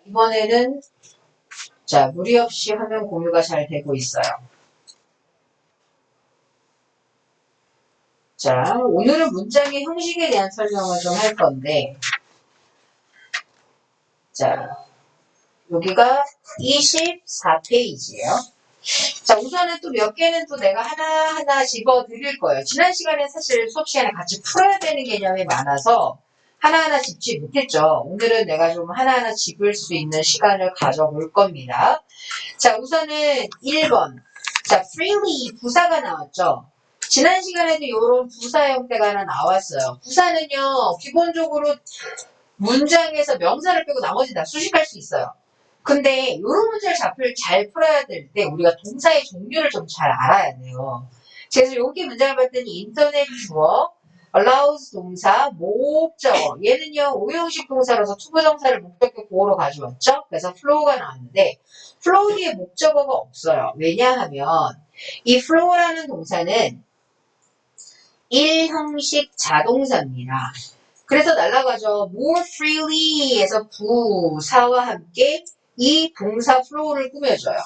이번에는 자, 무리 없이 화면 공유가 잘 되고 있어요. 자, 오늘은 문장의 형식에 대한 설명을 좀 할 건데, 자, 여기가 24페이지예요. 자, 우선은 또 몇 개는 또 내가 하나하나 집어 드릴 거예요. 지난 시간에 사실 수업 시간에 같이 풀어야 되는 개념이 많아서 하나하나 짚지 못했죠. 오늘은 내가 좀 하나하나 짚을 수 있는 시간을 가져볼 겁니다. 자, 우선은 1번. 자, freely 부사가 나왔죠. 지난 시간에도 이런 부사 형태가 하나 나왔어요. 부사는요, 기본적으로 문장에서 명사를 빼고 나머지 다 수식할 수 있어요. 근데 이런 문제를 잘 풀어야 될 때 우리가 동사의 종류를 좀 잘 알아야 돼요. 그래서 여기 문장을 봤더니 인터넷 주어, allows 동사, 목적어. 얘는요, 오형식 동사로서 투부정사를 목적격 보호로 가져왔죠. 그래서 flow가 나왔는데 flow 뒤에 목적어가 없어요. 왜냐하면 이 flow라는 동사는 1형식 자동사입니다. 그래서 날라가죠. more freely에서 부사와 함께 이 동사 flow를 꾸며줘요.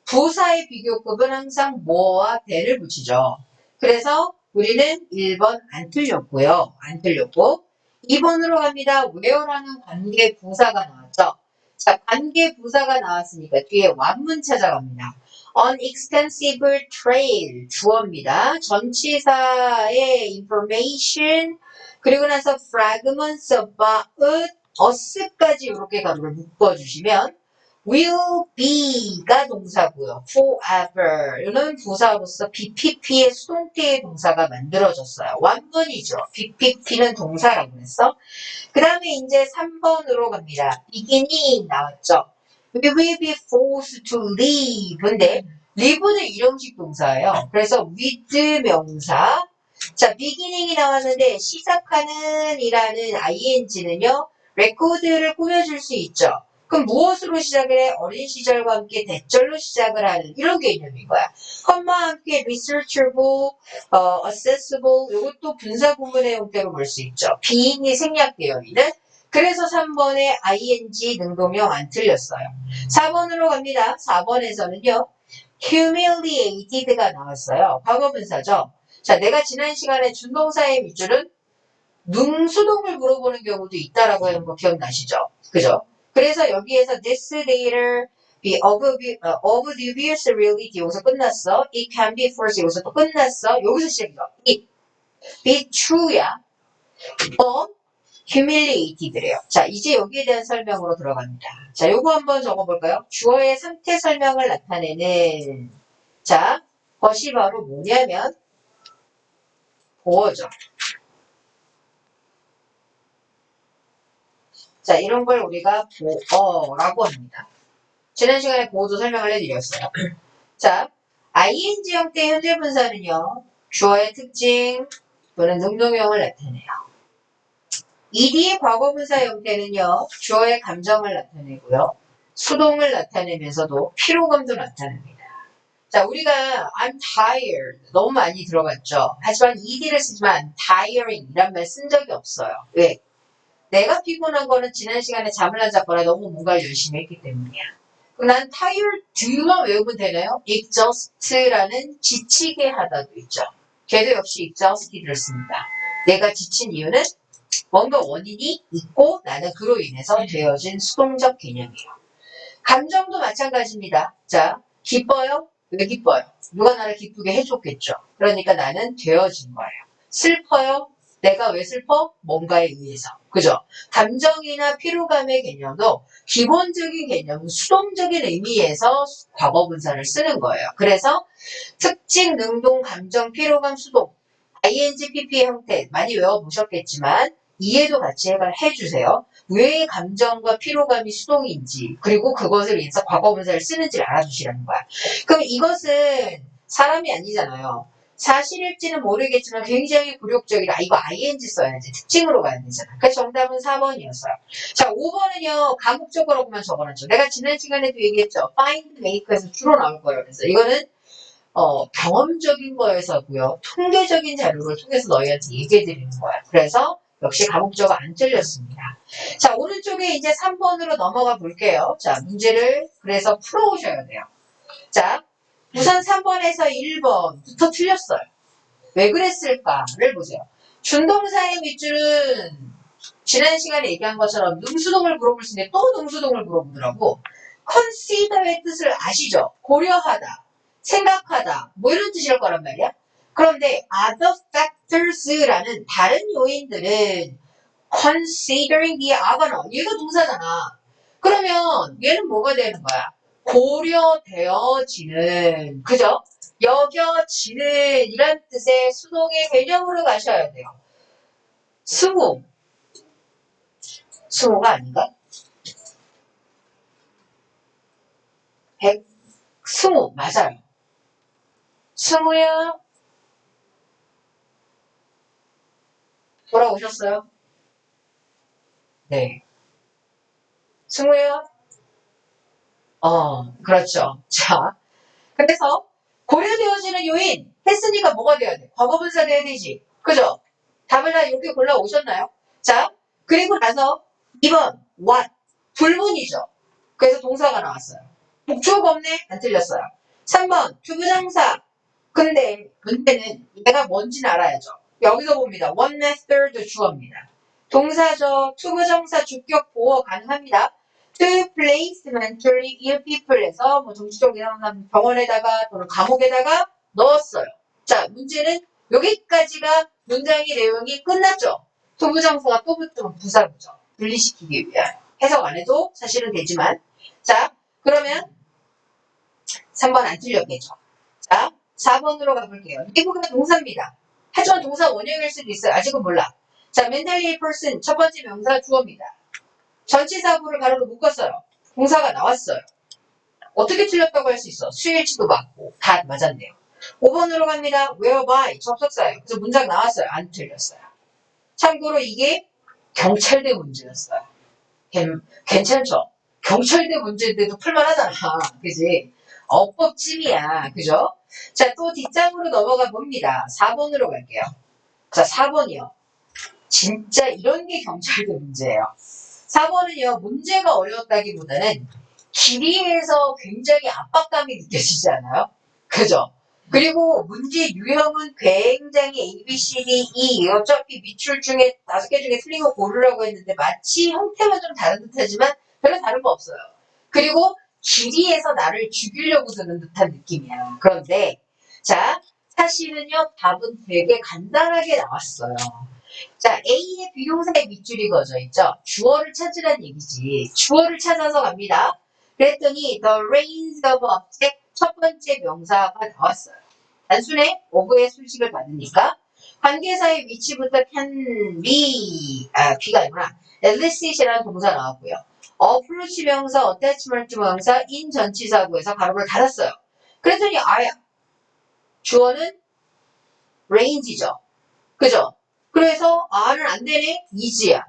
부사의 비교급은 항상 more와 then을 붙이죠. 그래서 우리는 1번 안 틀렸고요. 안 틀렸고 2번으로 갑니다. where라는 관계 부사가 나왔죠. 자, 관계 부사가 나왔으니까 뒤에 완문 찾아갑니다. On extensive trail 주어입니다. 전치사의 information 그리고 나서 fragments about us까지 이렇게 가로를 묶어주시면 will be가 동사고요. forever 이는 부사로서 BPP의 수동태의 동사가 만들어졌어요. 완문이죠. BPP는 동사라고 했어. 그 다음에 이제 3번으로 갑니다. beginning 나왔죠. We will be forced to leave. 근데 leave는 일형식 동사예요. 그래서 with 명사. 자, beginning이 나왔는데 시작하는 이라는 ing는요. record를 꾸며줄 수 있죠. 그럼 무엇으로 시작을 해? 어린 시절과 함께 대절로 시작을 하는 이런 개념인 거야. 컴마와 함께 researchable, accessible 이것도 분사 구문의 형태로 볼 수 있죠. being이 생략되어 있는 그래서 3번에 ing 능동형 안 틀렸어요. 4번으로 갑니다. 4번에서는요. humiliated가 나왔어요. 과거분사죠. 자, 내가 지난 시간에 준동사의 밑줄은 능수동을 물어보는 경우도 있다라고 하는 거 기억나시죠? 그죠? 그래서 여기에서 this data be of dubious reality 여기서 끝났어. It can be false 여기서 또 끝났어. 여기서 시작이죠. It be true야. humiliated래요. 자, 이제 여기에 대한 설명으로 들어갑니다. 자, 요거 한번 적어볼까요? 주어의 상태 설명을 나타내는 자, 것이 바로 뭐냐면 보어죠. 자, 이런 걸 우리가 보어라고 합니다. 지난 시간에 보어도 설명을 해드렸어요. 자, ing 형태 현재 분사는요. 주어의 특징 또는 능동형을 나타내요. ed의 과거분사 형태는요. 주어의 감정을 나타내고요. 수동을 나타내면서도 피로감도 나타냅니다. 자, 우리가 I'm tired 너무 많이 들어갔죠. 하지만 ed를 쓰지만 tiring 이란 말 쓴 적이 없어요. 왜? 내가 피곤한 거는 지난 시간에 잠을 안 잤거나 너무 뭔가를 열심히 했기 때문이야. 그럼 난 tired만 외우면 되나요? exhaust라는 지치게 하다도 있죠. 걔도 역시 exhausted를 씁니다. 내가 지친 이유는 뭔가 원인이 있고 나는 그로 인해서 되어진 수동적 개념이에요. 감정도 마찬가지입니다. 자, 기뻐요? 왜 기뻐요? 누가 나를 기쁘게 해줬겠죠. 그러니까 나는 되어진 거예요. 슬퍼요? 내가 왜 슬퍼? 뭔가에 의해서. 그죠? 감정이나 피로감의 개념도 기본적인 개념은 수동적인 의미에서 과거분사를 쓰는 거예요. 그래서 특징, 능동, 감정, 피로감, 수동 ing, pp 형태 많이 외워보셨겠지만 이해도 같이 해주세요. 왜 감정과 피로감이 수동인지 그리고 그것을 위해서 과거분사를 쓰는지를 알아두시라는 거야. 그럼 이것은 사람이 아니잖아요. 사실일지는 모르겠지만 굉장히 굴욕적이다. 이거 ing 써야지. 특징으로 가야 되잖아. 그래서 정답은 4번이었어요. 자, 5번은요. 가급적으로만 적어놨죠. 내가 지난 시간에도 얘기했죠. find, make에서 주로 나올 거예요. 그래서 이거는 경험적인 거에서고요. 통계적인 자료를 통해서 너희한테 얘기해 드리는 거야. 그래서 역시 가목적어 안 틀렸습니다. 자, 오른쪽에 이제 3번으로 넘어가 볼게요. 자, 문제를 그래서 풀어오셔야 돼요. 자, 우선 3번에서 1번부터 틀렸어요. 왜 그랬을까를 보세요. 준동사의 밑줄은 지난 시간에 얘기한 것처럼 능수동을 물어볼 수 있는데 또 능수동을 물어보더라고. consider의 뜻을 아시죠? 고려하다, 생각하다, 뭐 이런 뜻일 거란 말이야. 그런데 other factors라는 다른 요인들은 considering the other, 얘가 동사잖아. 그러면 얘는 뭐가 되는 거야? 고려되어지는, 그죠? 여겨지는 이란 뜻의 수동의 개념으로 가셔야 돼요. 수무, 수무가 아닌가? 스무, 맞아요. 스무야, 돌아오셨어요? 네. 스무야? 그렇죠. 자, 그래서 고려되어지는 요인 했으니까 뭐가 돼야 돼? 과거분사 돼야 되지. 그죠? 답을 다 이렇게 골라오셨나요? 자, 그리고 나서 2번 what 불문이죠. 그래서 동사가 나왔어요. 목조가 없네? 안 틀렸어요. 3번 투부정사. 근데 문제는 얘가 뭔지는 알아야죠. 여기서 봅니다. one method 주어입니다. 동사죠. 투부정사 주격 보호 가능합니다. to place mentally ill people에서 뭐 정치적 이상한 병원에다가 또는 감옥에다가 넣었어요. 자, 문제는 여기까지가 문장의 내용이 끝났죠. 투부정사가 또 붙으면 부사구죠. 분리시키기 위한. 해석 안 해도 사실은 되지만. 자, 그러면 3번 안 틀렸겠죠. 자, 4번으로 가볼게요. 리브가 동사입니다. 하지만 동사 원형일 수도 있어요. 아직은 몰라. 자, mentally ill person 첫 번째 명사 주어입니다. 전치사구를 가로로 묶었어요. 동사가 나왔어요. 어떻게 틀렸다고 할 수 있어? 수일치도 맞고 다 맞았네요. 5번으로 갑니다. whereby 접속사예요. 그래서 문장 나왔어요. 안 틀렸어요. 참고로 이게 경찰대 문제였어요. 괜찮죠? 경찰대 문제인데도 풀만하잖아. 그지? 어법집이야. 그죠? 자, 또 뒷장으로 넘어가 봅니다. 4번으로 갈게요. 자, 4번이요. 진짜 이런 게 경찰대 문제예요. 4번은요, 문제가 어려웠다기보다는 길이에서 굉장히 압박감이 느껴지지 않아요? 그죠? 그리고 문제 유형은 굉장히 A, B, C, D, E 어차피 밑줄 중에 5개 중에 틀린 거 고르라고 했는데 마치 형태만 좀 다른 듯하지만 별로 다른 거 없어요. 그리고 길이에서 나를 죽이려고 드는 듯한 느낌이야. 그런데 자, 사실은요, 답은 되게 간단하게 나왔어요. 자, A의 비동사의 밑줄이 그어져 있죠. 주어를 찾으란 얘기지. 주어를 찾아서 갑니다. 그랬더니 the range of object 첫 번째 명사가 나왔어요. 단순해 of의 수식을 받으니까 관계사의 위치부터 can be B가 아니구나. elicit이라는 동사 나왔고요. approach 명사, attachment 명사, in 전치사구에서 가로를 닫았어요. 그랬더니 아야 주어는 range죠. 그죠? 그래서 R은 안 되네? 이지야.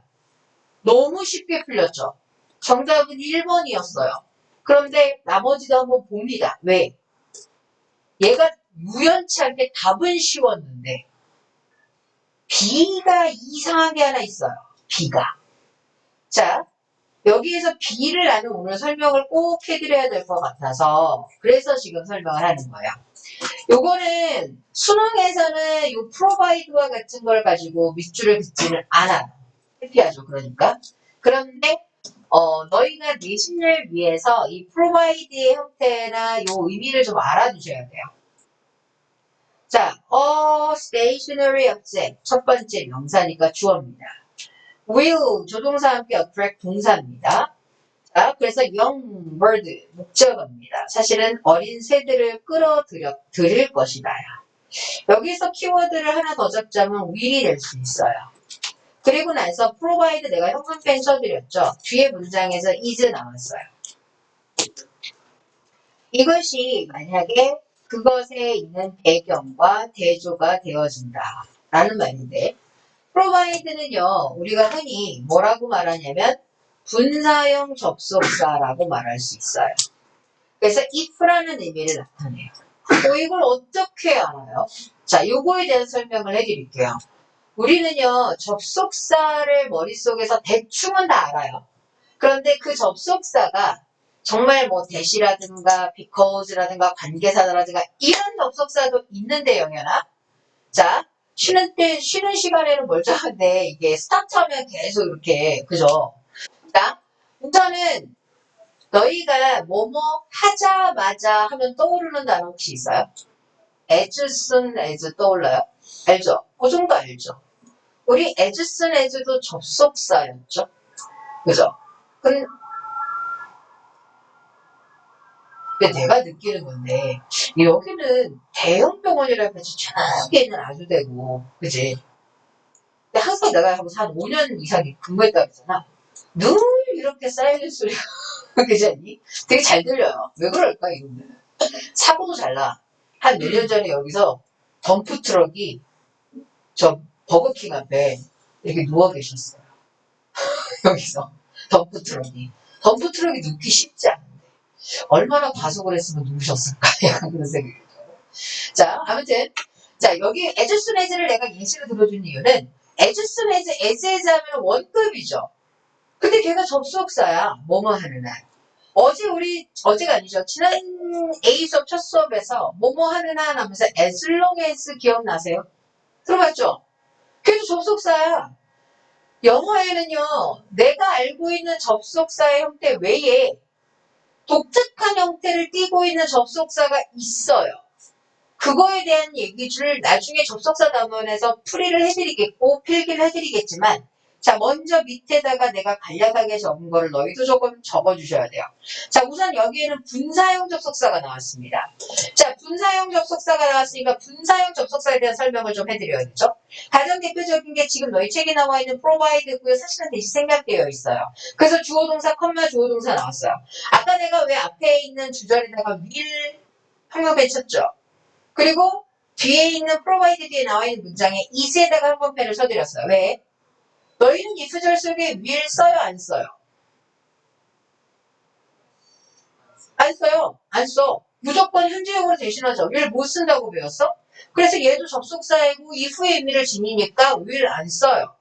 너무 쉽게 풀렸죠? 정답은 1번이었어요. 그런데 나머지도 한번 봅니다. 왜? 얘가 우연치 않게 답은 쉬웠는데 B가 이상하게 하나 있어요. B가. 자, 여기에서 B를 나는 오늘 설명을 꼭 해드려야 될 것 같아서 그래서 지금 설명을 하는 거예요. 요거는 수능에서는 요 프로바이드와 같은 걸 가지고 밑줄을 긋지는 않아요. 회피하죠. 그러니까. 그런데 너희가 내신을 위해서 이 프로바이드의 형태나 요 의미를 좀 알아두셔야 돼요. 자, stationary object 첫 번째 명사니까 주어입니다. will 조동사와 함께 attract 동사입니다. 자, 그래서 young bird 목적어입니다. 사실은 어린 새들을 끌어들일 것이다. 여기서 키워드를 하나 더 잡자면 will이 될 수 있어요. 그리고 나서 provide 내가 형광펜 써드렸죠. 뒤에 문장에서 is 나왔어요. 이것이 만약에 그것에 있는 배경과 대조가 되어진다 라는 말인데 provide는요 우리가 흔히 뭐라고 말하냐면 분사형 접속사라고 말할 수 있어요. 그래서 if라는 의미를 나타내요. 이걸 어떻게 알아요? 자, 요거에 대한 설명을 해드릴게요. 우리는요, 접속사를 머릿속에서 대충은 다 알아요. 그런데 그 접속사가 정말 뭐 대시라든가 because라든가 관계사라든가 이런 접속사도 있는데 영현아. 자, 쉬는 시간에는 멀쩡한데 이게 스타트하면 계속 이렇게 그죠? 자, 우선은 너희가 뭐뭐 하자마자 하면 떠오르는 단어 혹시 있어요? as soon as 떠올라요? 알죠? 그 정도 알죠? 우리 as soon as도 접속사였죠? 그죠? 근데 내가 느끼는 건데 여기는 대형 병원이라고 해서 저기에는 아주 되고 그지? 근데 항상 내가 하면서 한 5년 이상 근무했다 그랬잖아. 늘 이렇게 사이렌 소리가 그지 않니? 되게 잘 들려요. 왜 그럴까 이거는? 사고도 잘 나. 한 몇 년 전에 여기서 덤프 트럭이 저 버거킹 앞에 이렇게 누워 계셨어요. 여기서 덤프 트럭이. 덤프 트럭이 눕기 쉽지 않은데 얼마나 과속을 했으면 누우셨을까? 약간 그런 생각이 들어요. 자, 아무튼 자 여기 에즈스네즈를 내가 예시로 들어준 이유는 에즈스네즈 에즈에즈 하면 원급이죠. 근데 걔가 접속사야. 뭐뭐 하는 한. 어제가 아니죠. 지난 A 수업 첫 수업에서 뭐뭐 하는 한 하면서 as long as 기억나세요? 들어봤죠? 걔도 접속사야. 영어에는요, 내가 알고 있는 접속사의 형태 외에 독특한 형태를 띠고 있는 접속사가 있어요. 그거에 대한 얘기를 나중에 접속사 단원에서 풀이를 해드리겠고 필기를 해드리겠지만 자 먼저 밑에다가 내가 간략하게 적은 거를 너희도 조금 적어주셔야 돼요. 자 우선 여기에는 분사형 접속사가 나왔습니다. 자 분사형 접속사가 나왔으니까 분사형 접속사에 대한 설명을 좀 해드려야겠죠. 가장 대표적인 게 지금 너희 책에 나와 있는 provide고요. 사실은 대시 생략되어 있어요. 그래서 주어동사 컴마 주어동사 나왔어요. 아까 내가 왜 앞에 있는 주절에다가 will 한국에 쳤죠. 그리고 뒤에 있는 provide 뒤에 나와 있는 문장에 is에다가 한 번 패를 써드렸어요. 왜? 너희는 if 절 속에 will 써요? 안 써요? 안 써요. 안 써. 무조건 현재형으로 대신하죠. will 못 쓴다고 배웠어? 그래서 얘도 접속사이고 if의 의미를 지니니까 will 안 써요.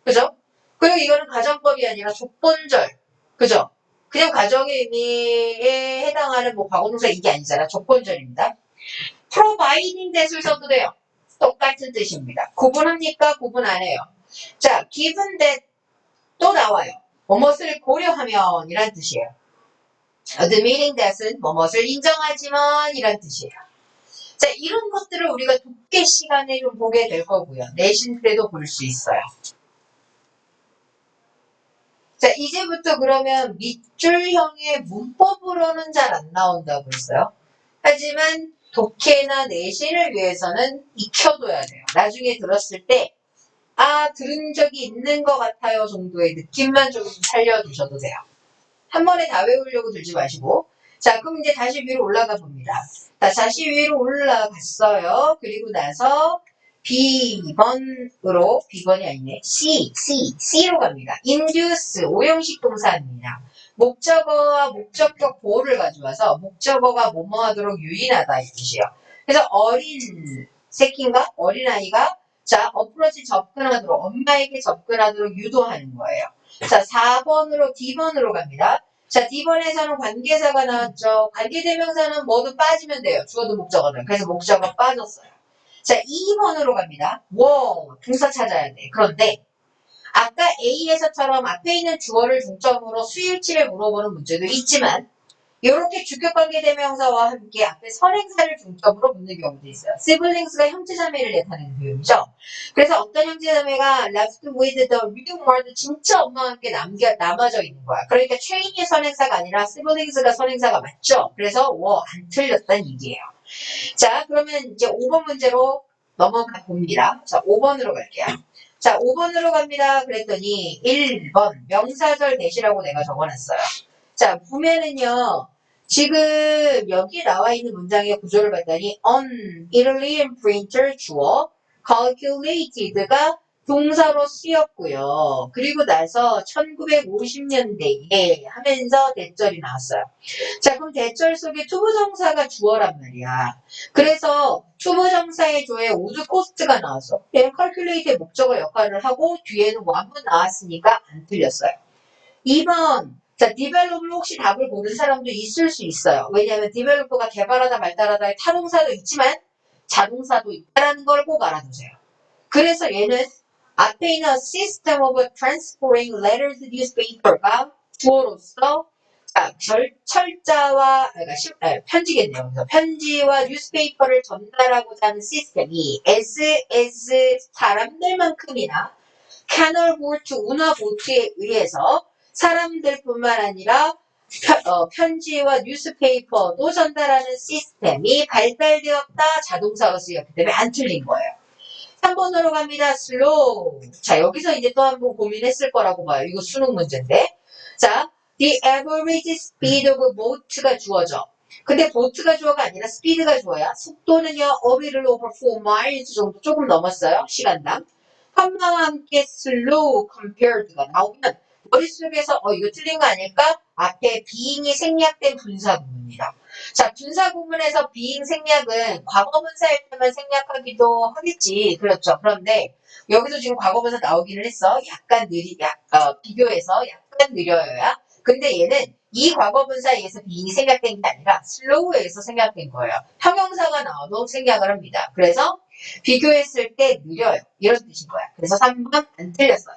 그죠? 그리고 이거는 가정법이 아니라 조건절. 그죠? 그냥 가정의 의미에 해당하는 뭐 과거동사 이게 아니잖아. 조건절입니다. providing that을 써도 돼요. 똑같은 뜻입니다. 구분합니까? 구분 안 해요. 자, given that 또 나와요. 뭐뭇을 고려하면 이란 뜻이에요. admitting that은 뭐뭇을 인정하지만 이란 뜻이에요. 자, 이런 것들을 우리가 독해 시간에 좀 보게 될 거고요. 내신 때도 볼 수 있어요. 자, 이제부터 그러면 밑줄형의 문법으로는 잘 안 나온다고 했어요. 하지만 독해나 내신을 위해서는 익혀둬야 돼요. 나중에 들었을 때 들은 적이 있는 것 같아요 정도의 느낌만 좀 살려두셔도 돼요. 한 번에 다 외우려고 들지 마시고. 자, 그럼 이제 다시 위로 올라가 봅니다. 자, 다시 위로 올라갔어요. 그리고 나서 B번이 아니네. C로 갑니다. induce, 오형식 동사입니다. 목적어와 목적격 보호를 가져와서 목적어가 뭐뭐 하도록 유인하다 이 뜻이에요. 그래서 어린 새끼인가? 어린아이가 자, 어프로치 접근하도록, 엄마에게 접근하도록 유도하는 거예요. 자, 4번으로 D번으로 갑니다. 자, D번에서는 관계사가 나왔죠. 관계대명사는 뭐든 빠지면 돼요. 주어도 목적어는. 그래서 목적어 빠졌어요. 자, 2번으로 갑니다. 동사 찾아야 돼. 그런데 아까 A에서처럼 앞에 있는 주어를 중점으로 수일치를 물어보는 문제도 있지만 이렇게 주격관계대명사와 함께 앞에 선행사를 중점으로 묻는 경우도 있어요. siblings가 형제자매를 나타내는 표현이죠. 그래서 어떤 형제자매가 left with the real world 진짜 엄마와 함께 남아져 있는 거야. 그러니까 train이 선행사가 아니라 siblings가 선행사가 맞죠. 그래서 안 틀렸다는 얘기예요. 자, 그러면 이제 5번 문제로 넘어가 봅니다. 자, 5번으로 갈게요. 자, 5번으로 갑니다. 그랬더니 1번 명사절 대시라고 내가 적어놨어요. 자, 보면은요. 지금 여기 나와 있는 문장의 구조를 봤더니 on Italian printer 주어 calculated가 동사로 쓰였고요. 그리고 나서 1950년대에 하면서 대절이 나왔어요. 자, 그럼 대절 속에 투부정사가 주어란 말이야. 그래서 투부정사의 조에 우드 코스트가 나왔어. 얘는 calculate의 목적어 역할을 하고 뒤에는 완문 나왔으니까 안 틀렸어요. 2번. 자, develop을 혹시 답을 고른 사람도 있을 수 있어요. 왜냐하면 developer가 개발하다 말다라다의 타동사도 있지만 자동사도 있다는 걸 꼭 알아두세요. 그래서 얘는 앞에 있는 system of transferring letters to newspaper가 주어로서 자, 철자와 그러니까 편지겠네요. 그래서 편지와 뉴스페이퍼를 전달하고자 하는 시스템이 as 사람들만큼이나 캐널 보트, 운하 보트에 의해서 사람들뿐만 아니라 편지와 뉴스페이퍼도 전달하는 시스템이 발달되었다. 자동사가 쓰였기 때문에 안 틀린 거예요. 3번으로 갑니다. slow. 자, 여기서 이제 또 한 번 고민했을 거라고 봐요. 이거 수능 문제인데. 자, the average speed of boat가 주어져. 근데 boat가 주어가 아니라 speed가 주어야. 속도는요, a little over 4 miles 정도 조금 넘었어요. 시간당. 컴마와 함께 slow compared가 나오면 머릿속에서 이거 틀린 거 아닐까? 앞에 being이 생략된 분사 구문입니다. 자, 분사 구문에서 being 생략은 과거분사일 때만 생략하기도 하겠지. 그렇죠. 그런데 여기서 지금 과거분사 나오기는 했어. 약간 비교해서 약간 느려요야. 근데 얘는 이 과거분사에 의해서 being이 생략된 게 아니라 slow에 의해서 생략된 거예요. 형용사가 나와도 생략을 합니다. 그래서 비교했을 때 느려요. 이런 뜻인 거야. 그래서 3번 안 틀렸어요.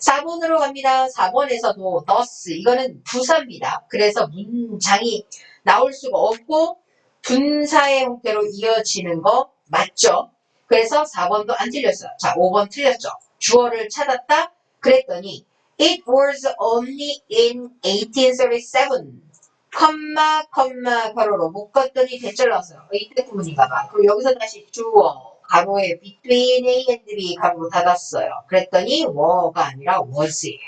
4번으로 갑니다. 4번에서도 thus 이거는 부사입니다. 그래서 문장이 나올 수가 없고 분사의 형태로 이어지는 거 맞죠? 그래서 4번도 안 틀렸어요. 자, 5번 틀렸죠. 주어를 찾았다. 그랬더니 it was only in 1837 컴마 가로로 묶었더니 대절 나왔어요. 이때 부분인가 봐. 그럼 여기서 다시 주어 가로에 between A and B 가로 닫았어요. 그랬더니 were가 아니라 was예요.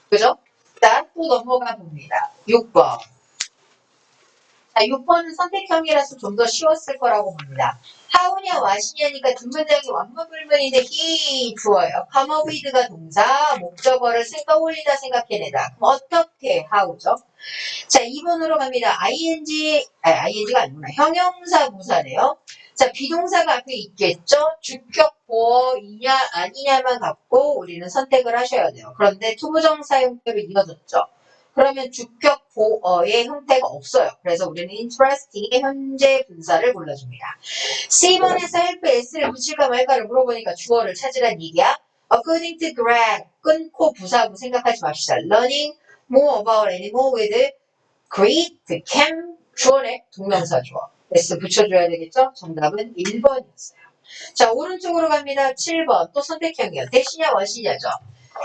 그죠? 자, 또 넘어가 봅니다. 6번. 자, 6번은 선택형이라서 좀 더 쉬웠을 거라고 봅니다. how냐 what이냐니까 뒷문장이 완문불문인데 he 주어요. come up with가 동사, 목적어를 떠올리다 생각해내다. 그럼 어떻게 how죠? 자, 2번으로 갑니다. ing가 아니구나. 형용사 부사네요. 자, 비동사가 앞에 있겠죠? 주격 보어이냐 아니냐만 갖고 우리는 선택을 하셔야 돼요. 그런데 투부정사 형태로 이어졌죠. 그러면 주격 보어의 형태가 없어요. 그래서 우리는 interesting의 현재 분사를 골라줍니다. C번에서 help s를 붙일까 말까를 물어보니까 주어를 찾으란 얘기야. According to Greg, 끊고 부사하고 생각하지 맙시다. Learning more about animal with great can 주어네 동명사 주어. S 붙여줘야 되겠죠? 정답은 1번이었어요. 자, 오른쪽으로 갑니다. 7번. 또 선택형이요. 대시냐, what이냐죠.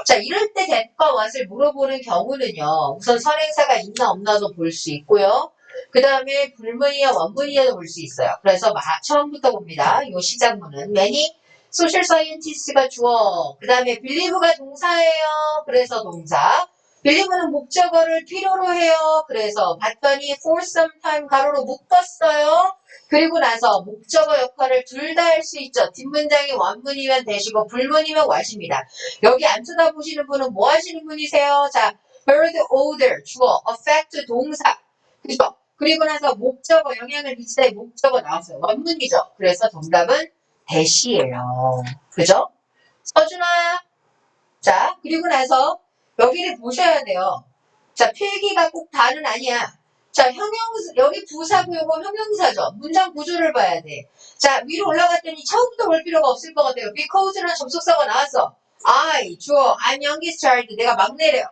자, 이럴 때 that과 what을 물어보는 경우는요. 우선 선행사가 있나 없나도 볼 수 있고요. 그 다음에 불문이냐, 원문이냐도 볼 수 있어요. 그래서 처음부터 봅니다. 요 시작문은 many social scientists가 주어. 그 다음에 believe가 동사예요. 그래서 동사. believe는 목적어를 필요로 해요. 그래서 봤더니 for some time 가로로 묶었어요. 그리고 나서 목적어 역할을 둘 다 할 수 있죠. 뒷문장이 원문이면 대시고 불문이면 what입니다. 여기 안 쳐다보시는 분은 뭐 하시는 분이세요? 자, heard odor 주어, affect 동사. 그죠? 그리고 나서 목적어 영향을 미치다의 목적어 나왔어요. 원문이죠. 그래서 정답은 대시예요. 그죠? 서준아. 자, 그리고 나서 여기를 보셔야 돼요. 자, 필기가 꼭 다는 아니야. 자, 여기 부사고 요거 형용사죠. 문장 구조를 봐야 돼. 자, 위로 올라갔더니 처음부터 볼 필요가 없을 것 같아요. because라는 접속사가 나왔어. I, 주어, I'm youngest child. 내가 막내래요.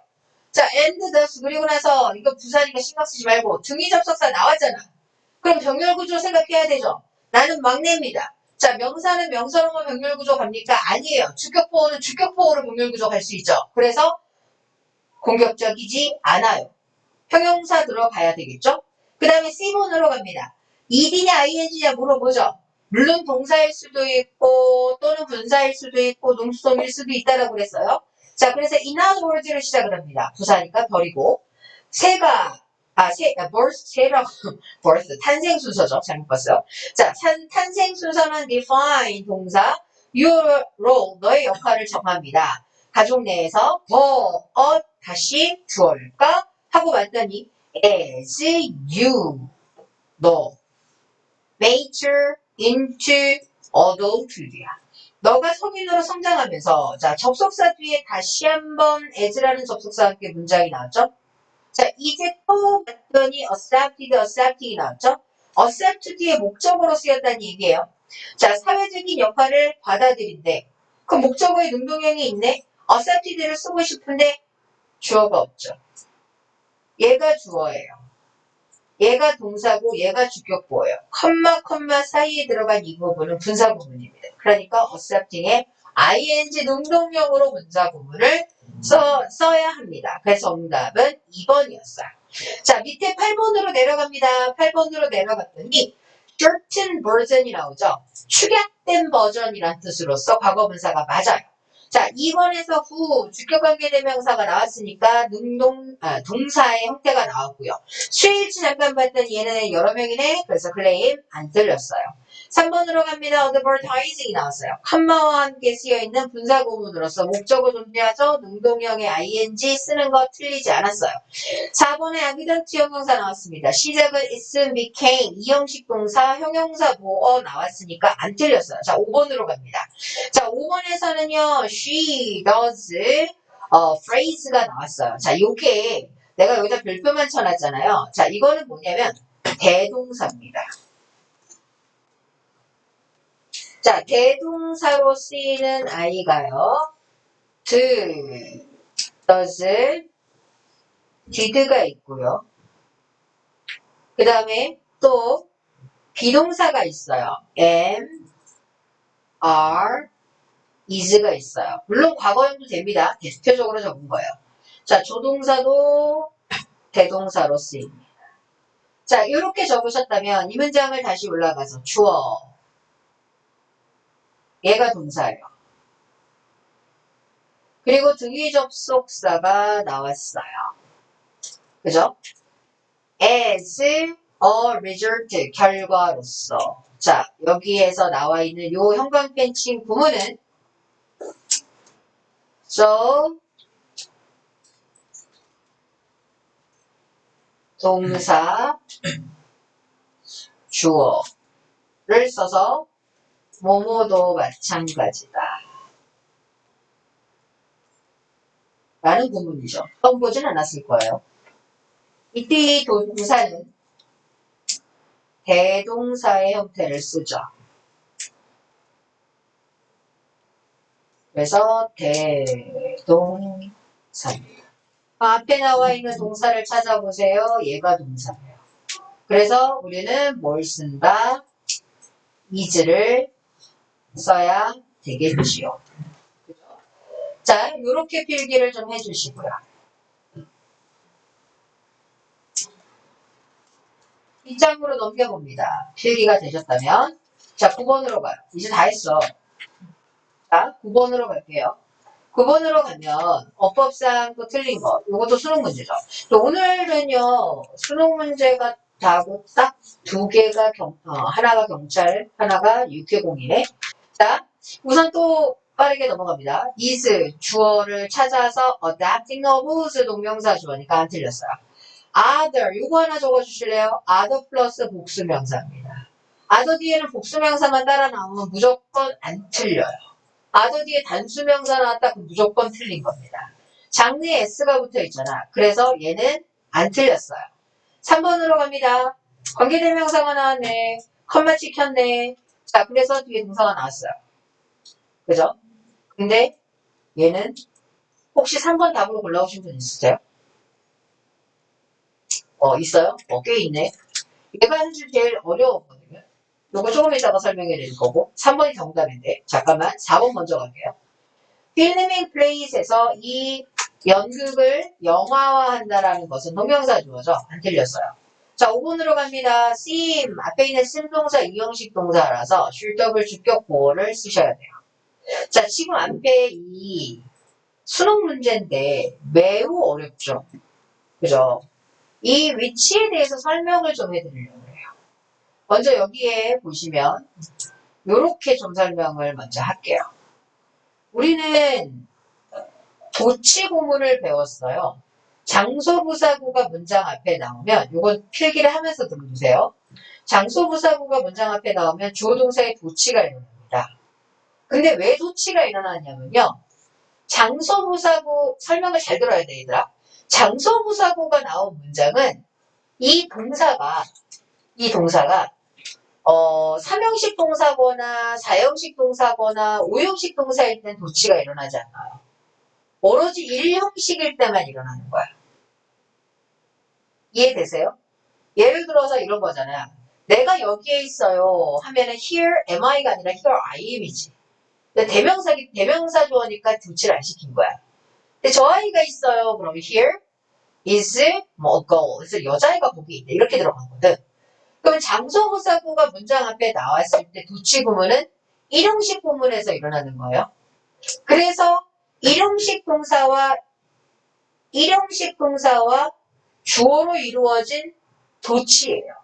자, and thus. 그리고 나서 이거 부사니까 신경 쓰지 말고 등위 접속사 나왔잖아. 그럼 병렬 구조 생각해야 되죠. 나는 막내입니다. 자, 명사는 명사로만 병렬 구조 갑니까? 아니에요. 주격보호는 주격보호로 병렬 구조 갈 수 있죠. 그래서 공격적이지 않아요. 형용사 들어가야 되겠죠? 그 다음에 C번으로 갑니다. ed냐 ing냐 물어보죠. 물론 동사일 수도 있고 또는 분사일 수도 있고 농수성일 수도 있다라고 그랬어요. 자, 그래서 in other words를 시작을 합니다. 부사니까 버리고 birth 탄생 순서죠. 잘못 봤어요. 자, 탄생 순서는 define 동사, your role, 너의 역할을 정합니다. 가족 내에서 다시 주어일까? 하고 봤더니 as you, 너 mature into adulthood야. 너가 성인으로 성장하면서 자 접속사 뒤에 다시 한번 as라는 접속사와 함께 문장이 나왔죠? 자 이제 또 봤더니 accepted이 나왔죠? accept 뒤에 목적어로 쓰였다는 얘기예요. 자 사회적인 역할을 받아들인대. 그 목적어에 능동형이 있네. accepted를 쓰고 싶은데 주어가 없죠. 얘가 주어예요. 얘가 동사고 얘가 주격보예요. 컴마 사이에 들어간 이 부분은 분사 부분입니다. 그러니까 accepting에 ing 능동형으로 분사 부분을 써야 합니다. 그래서 정답은 2번이었어요. 자 밑에 8번으로 내려갑니다. 8번으로 내려갔더니 shortened version이 나오죠. 축약된 버전이란 뜻으로서 과거분사가 맞아요. 자 2번에서 후 주격관계대명사가 나왔으니까 동사의 형태가 나왔고요. 수일치 잠깐 봤더니 얘는 여러 명이네. 그래서 클레임 안 틀렸어요. 3번으로 갑니다. advertising이 나왔어요. 컴마와 함께 쓰여있는 분사구문으로서 목적어 존재하죠. 능동형의 ing 쓰는 거 틀리지 않았어요. 4번에 evident 형용사 나왔습니다. 시작은 ism, became, 이형식 동사, 형용사 보어 나왔으니까 안 틀렸어요. 자 5번으로 갑니다. 자 5번에서는요. she does phrase가 나왔어요. 자 요게 내가 여기다 별표만 쳐놨잖아요. 자 이거는 뭐냐면 대동사입니다. 자 대동사로 쓰이는 아이가요. does, did가 있고요. 그 다음에 또 비동사가 있어요. am, are, is가 있어요. 물론 과거형도 됩니다. 대표적으로 적은 거예요. 자 조동사도 대동사로 쓰입니다. 자 이렇게 적으셨다면 이 문장을 다시 올라가서 주어 얘가 동사예요. 그리고 등위 접속사가 나왔어요. 그죠? as a result, 결과로서. 자, 여기에서 나와 있는 요 형광펜칭 구문은 so, 동사, 주어를 써서 뭐뭐도 마찬가지다. 라는 구문이죠. 처음 보진 않았을 거예요. 이때 동사는 대동사의 형태를 쓰죠. 그래서 대동사입니다. 앞에 나와 있는 동사를 찾아보세요. 얘가 동사예요. 그래서 우리는 뭘 쓴다? is를 써야 되겠지요. 자, 이렇게 필기를 좀 해주시고요. 뒷장으로 넘겨봅니다. 필기가 되셨다면 자 9번으로 가요. 이제 다 했어. 자 9번으로 갈게요. 9번으로 가면 어법상 또 틀린 거 이것도 수능 문제죠. 또 오늘은요 수능 문제가 다고 딱 두 개가 하나가 경찰 하나가 육해공이네. 자 우선 또 빠르게 넘어갑니다. is 주어를 찾아서 adapting of 동명사 주어니까 안 틀렸어요. other 요거 하나 적어주실래요? other 플러스 복수명사입니다. other 뒤에는 복수명사만 따라 나오면 무조건 안 틀려요. other 뒤에 단수명사 나왔다 그럼 무조건 틀린 겁니다. 장르에 s가 붙어 있잖아. 그래서 얘는 안 틀렸어요. 3번으로 갑니다. 관계대명사가 나왔네. 컴마 찍혔네. 자 그래서 뒤에 동사가 나왔어요. 그죠? 근데 얘는 혹시 3번 답으로 골라오신 분 있으세요? 있어요? 꽤 있네. 얘가 사실 제일 어려웠거든요. 요거 조금 이따가 설명해 드릴 거고 3번이 정답인데 잠깐만 4번 먼저 갈게요. 필밍 플레이스에서 이 연극을 영화화한다라는 것은 동명사 주어죠. 안 틀렸어요. 자 5번으로 갑니다. sim 앞에 있는 sim 동사 이형식 동사라서 쉴더블 주격 보호를 쓰셔야 돼요. 자 지금 앞에 이 수능 문제인데 매우 어렵죠. 그죠? 이 위치에 대해서 설명을 좀 해드리려고 해요. 먼저 여기에 보시면 요렇게 좀 설명을 먼저 할게요. 우리는 도치 구문을 배웠어요. 장소부사구가 문장 앞에 나오면 요건 필기를 하면서 들어주세요. 장소부사구가 문장 앞에 나오면 주어 동사의 도치가 일어납니다. 근데 왜 도치가 일어나냐면요. 장소부사구 설명을 잘 들어야 돼 얘들아. 장소부사구가 나온 문장은 이 동사가 삼형식 동사거나 사형식 동사거나 오형식 동사일 땐 도치가 일어나지 않아요. 오로지 일형식일 때만 일어나는 거야. 이해되세요? 예를 들어서 이런 거잖아요. 내가 여기에 있어요 하면은 here am I가 아니라 here I am이지. 근데 대명사 주어니까 도치를 안 시킨 거야. 근데 저 아이가 있어요. 그러면 here is 뭐 girl. 그래서 여자아이가 거기 있대. 이렇게 들어가거든. 그러면 장소부사구가 문장 앞에 나왔을 때 도치 구문은 일용식 구문에서 일어나는 거예요. 그래서 일용식 동사와 주어로 이루어진 도치예요.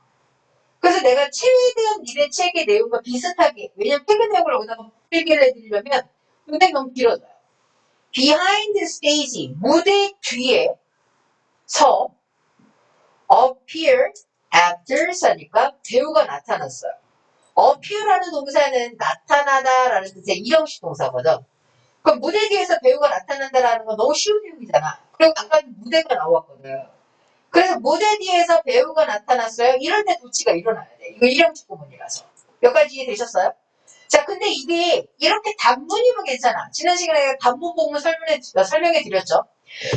그래서 내가 최대한 니네 책의 내용과 비슷하게, 왜냐면 책의 내용을 여기다가 필기를 해드리려면 굉장히 너무 길어져요. behind stage, 무대 뒤에서 appear after 하니까 배우가 나타났어요. appear라는 동사는 나타나다라는 뜻의 일형식 동사거든. 그럼 무대 뒤에서 배우가 나타난다라는 건 너무 쉬운 내용이잖아. 그리고 아까 무대가 나왔거든. 그래서 무대 뒤에서 배우가 나타났어요. 이럴 때 도치가 일어나야 돼. 이거 일형식 구문이라서. 몇 가지 이해되셨어요? 자, 근데 이게 이렇게 단문이면 괜찮아. 지난 시간에 단문 부분 설명해 드렸죠.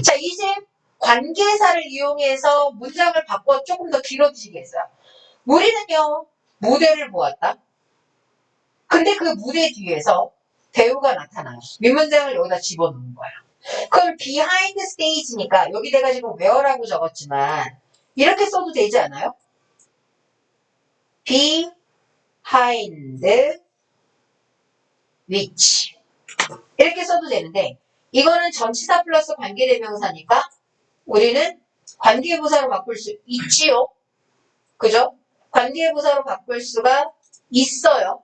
자, 이제 관계사를 이용해서 문장을 바꿔 조금 더 길어지게 했어요. 우리는요, 무대를 보았다. 근데 그 무대 뒤에서 배우가 나타나요. 밑문장을 여기다 집어넣는 거야. 그럼 behind stage니까 여기 내가 지금 where라고 적었지만 이렇게 써도 되지 않아요? behind which 이렇게 써도 되는데 이거는 전치사 플러스 관계대명사니까 우리는 관계부사로 바꿀 수 있지요. 그죠? 관계부사로 바꿀 수가 있어요.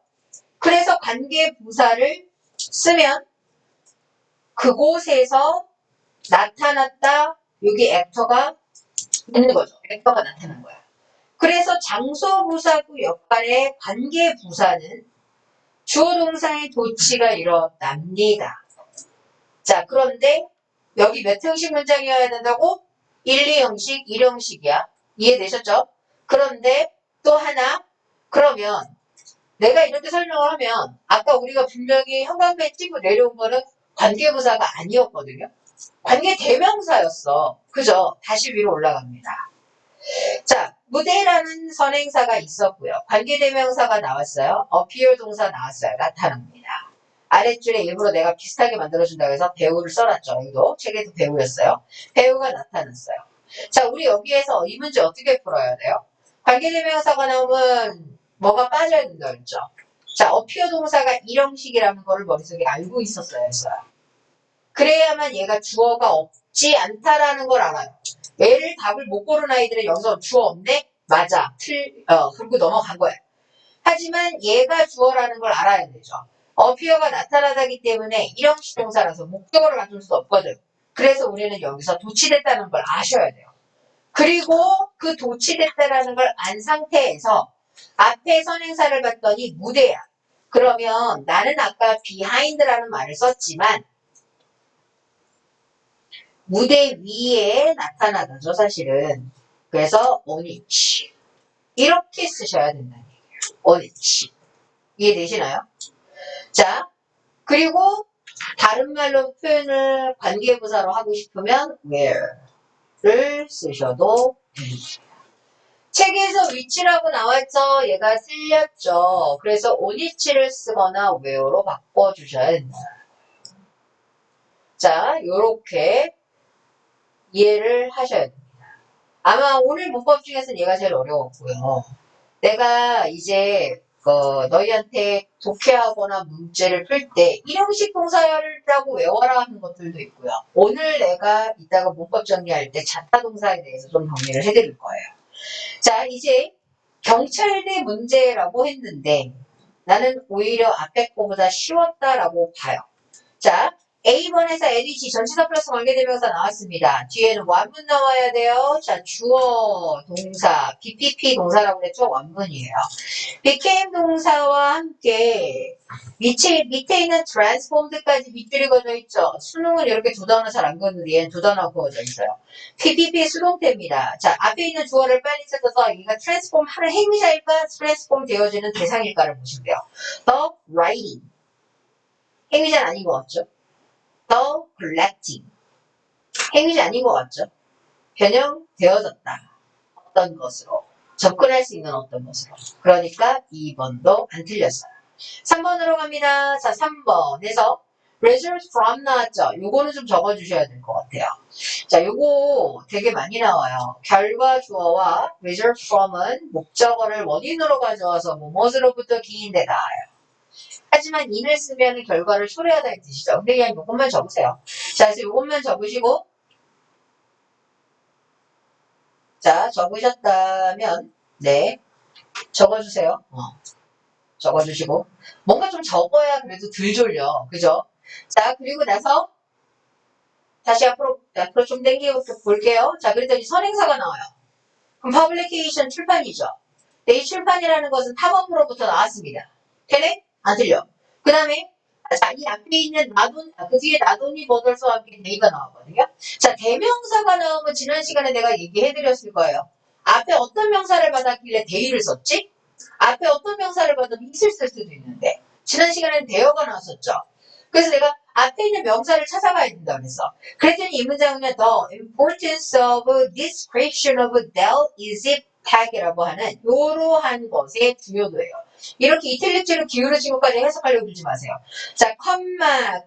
그래서 관계부사를 쓰면 그곳에서 나타났다. 여기 액터가 있는 거죠. 액터가 나타난 거야. 그래서 장소부사구 역할의 관계부사는 주어동사의 도치가 일어납니다. 자, 그런데 여기 몇 형식 문장이어야 된다고? 1, 2형식, 1형식이야. 이해되셨죠? 그런데 또 하나, 그러면 내가 이렇게 설명을 하면 아까 우리가 분명히 형광펜 찍고 내려온 거는 관계부사가 아니었거든요. 관계대명사였어. 그죠? 다시 위로 올라갑니다. 자, 무대라는 선행사가 있었고요. 관계대명사가 나왔어요. appear 동사 나왔어요. 나타납니다. 아랫줄에 일부러 내가 비슷하게 만들어준다고 해서 배우를 써놨죠. 여기도 책에도 배우였어요. 배우가 나타났어요. 자, 우리 여기에서 이 문제 어떻게 풀어야 돼요? 관계대명사가 나오면 뭐가 빠져야 된다고 했죠? 자, appear 동사가 일형식이라는 거를 머릿속에 알고 있었어야 했어요. 그래야만 얘가 주어가 없지 않다라는 걸 알아요. 얘를 답을 못 고른 아이들은 여기서 주어 없네? 맞아. 그리고 넘어간 거야. 하지만 얘가 주어라는 걸 알아야 되죠. appear가 나타나다기 때문에 일형식 동사라서 목적어를 갖출 수 없거든. 그래서 우리는 여기서 도치됐다는 걸 아셔야 돼요. 그리고 그 도치됐다라는 걸 안 상태에서 앞에 선행사를 봤더니 무대야. 그러면 나는 아까 behind라는 말을 썼지만 무대 위에 나타나다죠, 사실은. 그래서 on it. 이렇게 쓰셔야 된다는 얘기예요. on it. 이해되시나요? 자, 그리고 다른 말로 표현을 관계부사로 하고 싶으면 where를 쓰셔도 됩니다. 책에서 which라고 나왔죠? 얘가 틀렸죠? 그래서 on it를 쓰거나 where로 바꿔주셔야 된다. 자, 요렇게 이해를 하셔야 됩니다. 아마 오늘 문법 중에서는 얘가 제일 어려웠고요. 내가 이제 너희한테 독해하거나 문제를 풀 때 일형식 동사라고 외워라 하는 것들도 있고요. 오늘 내가 이따가 문법 정리할 때 자타 동사에 대해서 좀 정리를 해드릴 거예요. 자, 이제 경찰대 문제라고 했는데 나는 오히려 앞에 거보다 쉬웠다라고 봐요. 자, A번에서 LEG 전치사 플러스 관계대명사 나왔습니다. 뒤에는 완문 나와야 돼요. 자, 주어, 동사, BPP 동사라고 그랬죠? 완문이에요. became 동사와 함께 밑에 있는 transformed까지 밑줄이 그어져 있죠. 수능은 이렇게 두 단어 잘 안 그었는데 얘는 두 단어 그어져 있어요. PPP 수동태입니다. 자, 앞에 있는 주어를 빨리 찾아서 얘가 transform 하는 행위자일까? transform 되어지는 대상일까를 보시면 돼요. The writing. 행위자는 아닌 것 같죠? The collecting. 행위자 아닌 것 같죠? 변형되어졌다. 어떤 것으로. 접근할 수 있는 어떤 것으로. 그러니까 2번도 안 틀렸어요. 3번으로 갑니다. 자, 3번에서 result from 나왔죠? 요거는 좀 적어주셔야 될 것 같아요. 자, 요거 되게 많이 나와요. 결과 주어와 result from은 목적어를 원인으로 가져와서 무엇으로부터 기인되다. 하지만 in을 쓰면 결과를 초래하다는 뜻이죠. 근데 그냥 요것만 적으세요. 자, 그래서 요것만 적으시고 자, 적으셨다면 네, 적어주세요. 적어주시고 뭔가 좀 적어야 그래도 덜 졸려. 그죠? 자, 그리고 나서 다시 앞으로 좀 당겨 볼게요. 자, 그랬더니 선행사가 나와요. 그럼 publication 출판이죠. 근데 이 출판이라는 것은 탐험으로부터 나왔습니다. 되네? 안 들려. 그 다음에 자, 이 앞에 있는 나돈, 그 뒤에 나돈이 버들스와 함께 데이가 나왔거든요. 자, 대명사가 나오면 지난 시간에 내가 얘기해드렸을 거예요. 앞에 어떤 명사를 받았길래 데이를 썼지? 앞에 어떤 명사를 받으면 it을 쓸 수도 있는데 지난 시간에는 대어가 나왔었죠. 그래서 내가 앞에 있는 명사를 찾아가야 된다고 그랬어. 그랬더니 이 문장은 The importance of description of Dell is tag이라고 하는 이러한 것의 중요도예요. 이렇게 이탈릭제로 기울어진 것까지 해석하려고 들지 마세요. 자,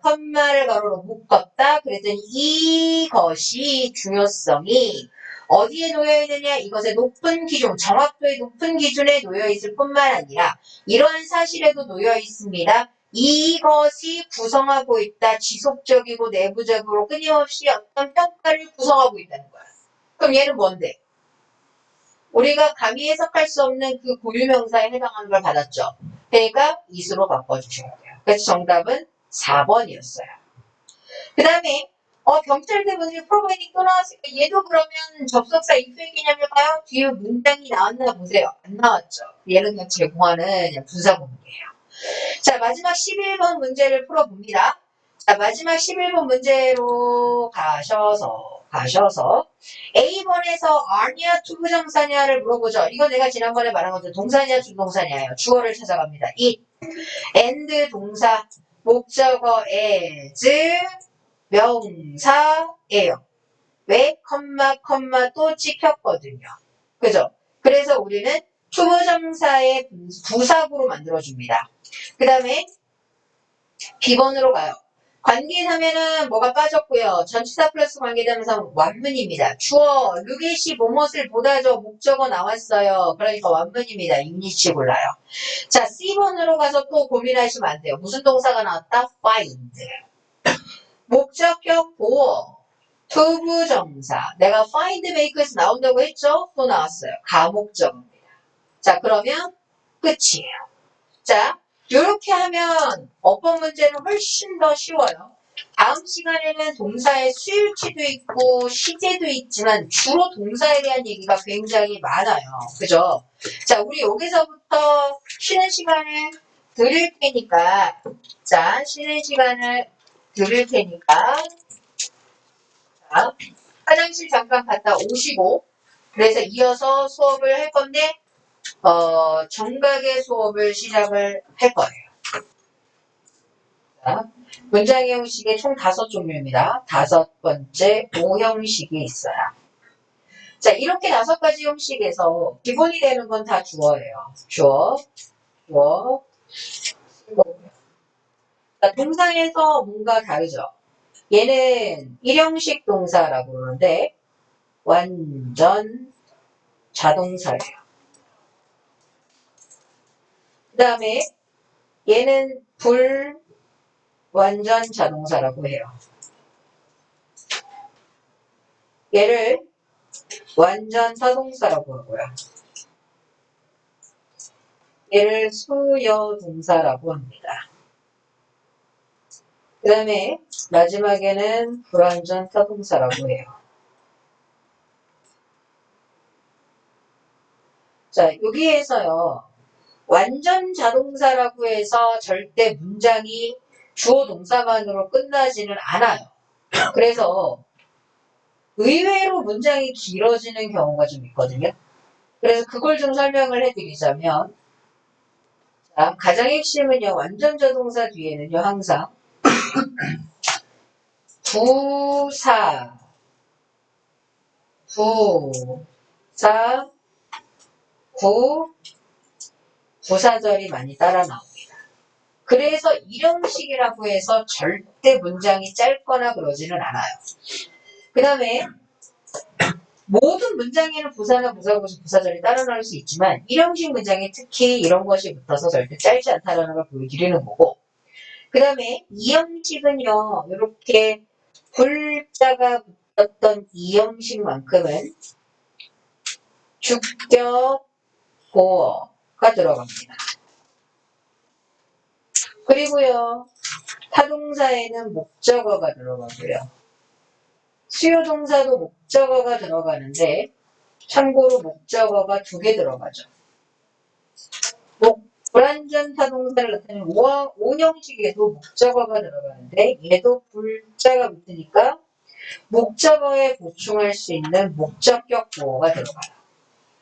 컴마를 가로로 묶었다. 그랬더니 이것이 중요성이 어디에 놓여있느냐? 이것의 높은 기준, 정확도의 높은 기준에 놓여있을 뿐만 아니라 이러한 사실에도 놓여있습니다. 이것이 구성하고 있다. 지속적이고 내부적으로 끊임없이 어떤 평가를 구성하고 있다는 거야. 그럼 얘는 뭔데? 우리가 감히 해석할 수 없는 그 고유명사에 해당하는 걸 받았죠. 그러니까 이수로 바꿔주셔야 돼요. 그래서 정답은 4번이었어요. 그 다음에 경찰 대본이 프로바이딩 또 나왔으니까 얘도 그러면 접속사 if의 개념일까요? 뒤에 문장이 나왔나 보세요. 안 나왔죠. 얘는 그냥 제공하는 분사구문이에요. 자, 마지막 11번 문제를 풀어봅니다. 자, 마지막 11번 문제로 가셔서 A번에서 are냐 투부정사냐를 물어보죠. 이거 내가 지난번에 말한 것처럼 동사냐 준동사냐예요. 주어를 찾아갑니다. it, and 동사, 목적어 as, 명사예요. 왜? 컴마 또 찍혔거든요. 그죠? 그래서 우리는 투부정사의 부사구로 만들어줍니다. 그 다음에 B번으로 가요. 관계사면은 뭐가 빠졌고요. 전치사 플러스 관계대명사 완문입니다. 주어, 루겟이 무엇을 보다죠. 목적어 나왔어요. 그러니까 완문입니다. 유니치 골라요. 자, C번으로 가서 또 고민하시면 안 돼요. 무슨 동사가 나왔다? find. 목적격 보어. 투부정사. 내가 find make에서 나온다고 했죠? 또 나왔어요. 가목적입니다. 자, 그러면 끝이에요. 자, 이렇게 하면 어법 문제는 훨씬 더 쉬워요. 다음 시간에는 동사의 수일치도 있고 시제도 있지만 주로 동사에 대한 얘기가 굉장히 많아요. 그죠? 자, 우리 여기서부터 쉬는 시간을 드릴 테니까 자, 쉬는 시간을 드릴 테니까 자, 화장실 잠깐 갔다 오시고 그래서 이어서 수업을 할 건데 정각의 수업을 시작을 할 거예요. 자, 문장의 형식이 총 5종류입니다. 5번째 오형식이 있어요. 자, 이렇게 5가지 형식에서 기본이 되는 건 다 주어예요. 주어. 자, 동사에서 뭔가 다르죠. 얘는 일형식 동사라고 그러는데 완전 자동사예요. 그 다음에 얘는 불완전 자동사라고 해요. 얘를 완전 자동사라고 하고요. 얘를 수여 동사라고 합니다. 그 다음에 마지막에는 불완전 타동사라고 해요. 자, 여기에서요. 완전 자동사라고 해서 절대 문장이 주어 동사만으로 끝나지는 않아요. 그래서 의외로 문장이 길어지는 경우가 좀 있거든요. 그래서 그걸 좀 설명을 해드리자면, 자, 가장 핵심은요, 완전 자동사 뒤에는요, 항상 부사, 부사, 부사절이 많이 따라 나옵니다. 그래서 일형식이라고 해서 절대 문장이 짧거나 그러지는 않아요. 그 다음에 모든 문장에는 부사나 부사고시, 부사절이 따라 나올 수 있지만 일형식 문장에 특히 이런 것이 붙어서 절대 짧지 않다는 걸 보여드리는 거고, 그 다음에 이형식은요, 이렇게 불자가 붙었던 이형식만큼은 주격, 보어가 들어갑니다. 그리고요, 타동사에는 목적어가 들어가고요. 수요동사도 목적어가 들어가는데 참고로 목적어가 2개 들어가죠. 불완전 타동사를 나타내는 오형식에도 목적어가 들어가는데 얘도 불자가 붙으니까 목적어에 보충할 수 있는 목적격 보어가 들어가요.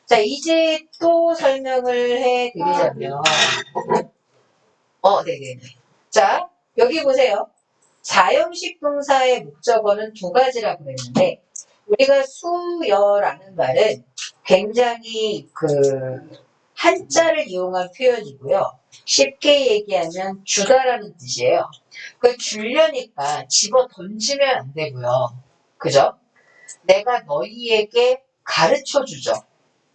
자, 이제 또 설명을 해드리자면 네네네. 자, 여기 보세요. 4형식 동사의 목적어는 2가지라고 그랬는데 우리가 수여라는 말은 굉장히 한자를 이용한 표현이고요. 쉽게 얘기하면 주다라는 뜻이에요. 주려니까 집어 던지면 안 되고요. 그죠? 내가 너희에게 가르쳐 주죠.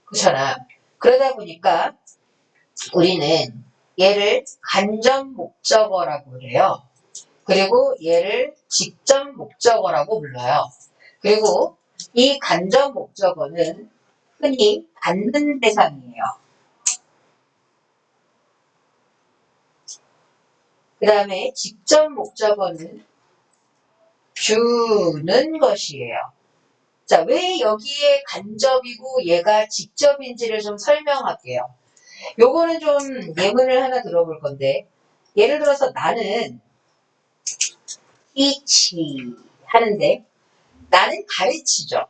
그렇잖아. 그러다 보니까 우리는 얘를 간접 목적어라고 그래요. 그리고 얘를 직접 목적어라고 불러요. 그리고 이 간접 목적어는 흔히 받는 대상이에요. 그 다음에 직접 목적어는 주는 것이에요. 자, 왜 여기에 간접이고 얘가 직접인지를 좀 설명할게요. 요거는 좀 예문을 하나 들어볼 건데, 예를 들어서 나는 teach 하는데, 나는 가르치죠.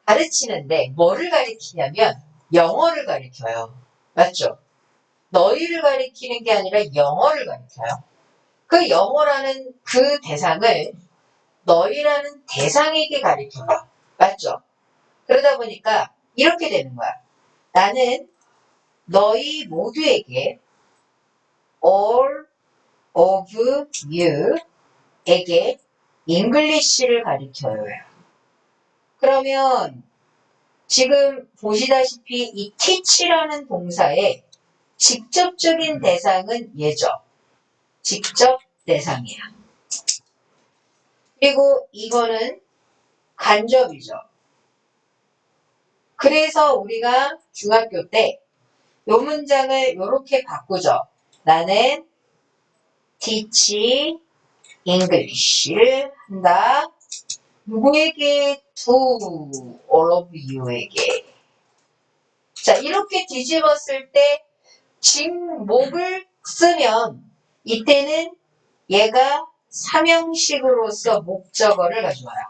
가르치는데 뭐를 가르치냐면 영어를 가르쳐요. 맞죠? 너희를 가르치는 게 아니라 영어를 가르쳐요. 그 영어라는 그 대상을 너희라는 대상에게 가르쳐요. 맞죠? 그러다 보니까 이렇게 되는 거야. 나는 너희 모두에게 all of you에게 잉글리시를 가르쳐요. 그러면 지금 보시다시피 이 teach라는 동사의 직접적인 대상은 얘죠. 직접 대상이야. 그리고 이거는 간접이죠. 그래서 우리가 중학교 때 이 문장을 이렇게 바꾸죠. 나는 teach English를 한다. 누구에게? to all of you에게. 자, 이렇게 뒤집었을 때 직목을 쓰면 이때는 얘가 3형식으로서 목적어를 가져와요.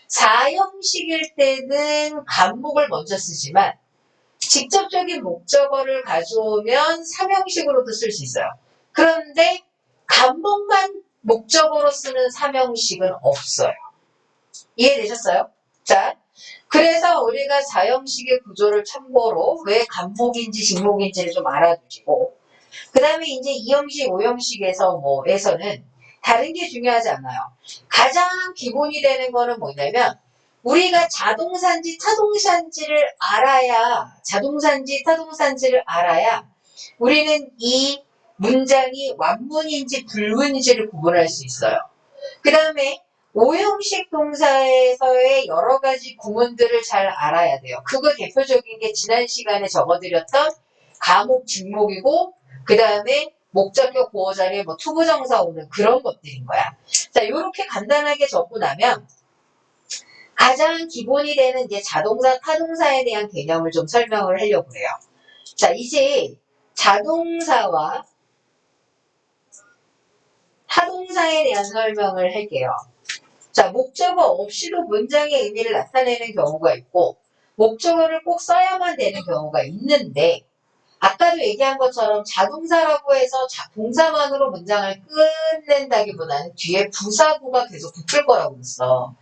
4형식일 때는 간목을 먼저 쓰지만 직접적인 목적어를 가져오면 3형식으로도 쓸 수 있어요. 그런데 간목만 목적어로 쓰는 3형식은 없어요. 이해되셨어요? 자, 그래서 우리가 4형식의 구조를 참고로 왜 간목인지 직목인지를 좀 알아두시고, 그 다음에 이제 2형식, 5형식에서 에서는 다른 게 중요하지 않아요. 가장 기본이 되는 거는 뭐냐면 우리가 자동사인지 타동사인지를 알아야 우리는 이 문장이 완문인지 불문인지를 구분할 수 있어요. 그 다음에 5형식 동사에서의 여러 가지 구문들을 잘 알아야 돼요. 그거 대표적인 게 지난 시간에 적어드렸던 가목, 직목이고 그 다음에 목적격 보호 자리에 뭐 투부정사 오는 그런 것들인 거야. 자, 요렇게 간단하게 적고 나면 가장 기본이 되는 이제 자동사, 타동사에 대한 개념을 좀 설명을 하려고 해요. 자, 이제 자동사와 타동사에 대한 설명을 할게요. 자, 목적어 없이도 문장의 의미를 나타내는 경우가 있고, 목적어를 꼭 써야만 되는 경우가 있는데, 아까도 얘기한 것처럼 자동사라고 해서 동사만으로 문장을 끝낸다기보다는 뒤에 부사구가 계속 붙을 거라고 했어.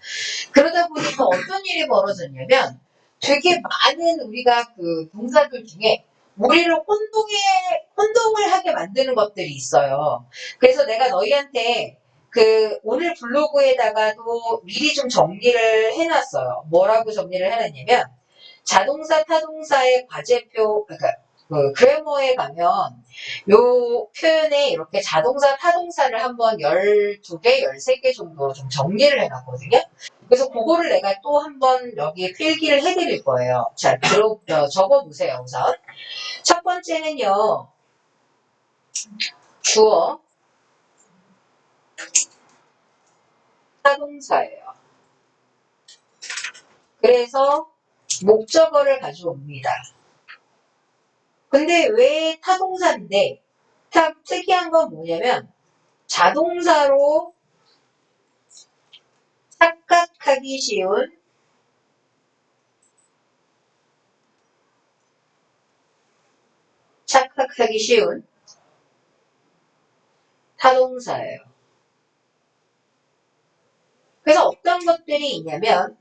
그러다 보니까 어떤 일이 벌어졌냐면 되게 많은 우리가 그 동사들 중에 우리를 혼동을 하게 만드는 것들이 있어요. 그래서 내가 너희한테 그 오늘 블로그에다가도 미리 좀 정리를 해놨어요. 뭐라고 정리를 해놨냐면 자동사, 타동사의 과제표, 그러니까 그 그래머에 가면 요 표현에 이렇게 자동사, 타동사를 한번 12개, 13개 정도로 좀 정리를 해놨거든요. 그래서 그거를 내가 또 한번 여기에 필기를 해드릴 거예요. 자, 적어보세요, 우선. 첫 번째는요, 주어, 타동사예요. 그래서 목적어를 가져옵니다. 근데 왜 타동사인데, 특이한 건 뭐냐면, 자동사로 착각하기 쉬운 타동사예요. 그래서 어떤 것들이 있냐면,